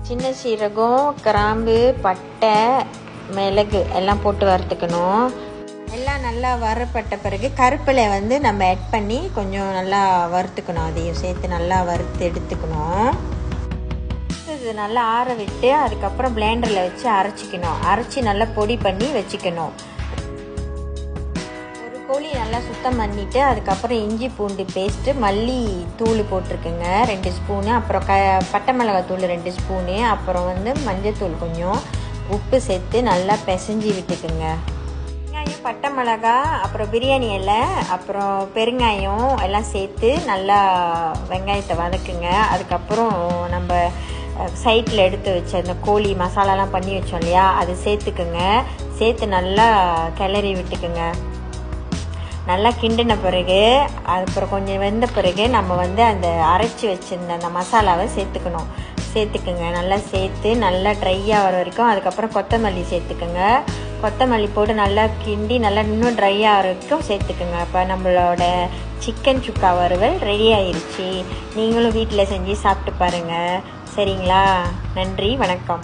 சின்ன சீரகம், கிராம்பு, பட்டை, மிளகு எல்லாம் போட்டு வறுத்துக்கணும். எல்லாம் நல்லா வறுப்பட்ட பிறகு கருப்பிலை நம்ம ஆட் பண்ணி கொஞ்சம் நல்லா வறுத்துக்கணும். அதையும் சேர்த்து நல்லா வறுத்து எடுத்துக்கணும். இது நல்லா ஆற விட்டு அதுக்கப்புறம் பிளேண்டரில் வச்சு அரைச்சிக்கணும். அரைச்சி நல்லா பொடி பண்ணி வச்சுக்கணும். ஒரு கோழி நல்லா சுத்தம் பண்ணிவிட்டு அதுக்கப்புறம் இஞ்சி பூண்டு பேஸ்ட்டு, மல்லி தூள் போட்டிருக்குங்க 2 ஸ்பூனு, அப்புறம் பட்டை மிளகாய் தூள் 2 ஸ்பூனு, அப்புறம் மஞ்சத்தூள் கொஞ்சம், உப்பு சேர்த்து நல்லா பிசைஞ்சி விட்டுக்குங்க. வெங்காயம், பட்டை மிளகாய், அப்புறம் பிரியாணி இலை, அப்புறம் பெருங்காயம் எல்லாம் சேர்த்து நல்லா வெங்காயத்தை வதக்குங்க. அதுக்கப்புறம் நம்ம சைட்டில் எடுத்து வச்ச அந்த கோழி மசாலாலாம் பண்ணி வச்சோம் இல்லையா, அது சேர்த்துக்குங்க. சேர்த்து நல்லா கிளறி விட்டுக்குங்க. நல்லா கிண்டின பிறகு அப்புறம் கொஞ்சம் வெந்த பிறகு நம்ம அந்த அரைச்சி வச்சுருந்த அந்த மசாலாவை சேர்த்துக்குங்க. நல்லா சேர்த்து நல்லா ட்ரை ஆகிற வரைக்கும். அதுக்கப்புறம் கொத்தமல்லி சேர்த்துக்குங்க. கொத்தமல்லி போட்டு நல்லா கிண்டி நல்லா இன்னும் ட்ரை ஆகிற வரைக்கும் சேர்த்துக்குங்க. இப்போ நம்மளோட சிக்கன் சுக்கா வறுவல் ரெடி ஆயிடுச்சு. நீங்களும் வீட்டில் செஞ்சு சாப்பிட்டு பாருங்கள். சரிங்களா? நன்றி, வணக்கம்.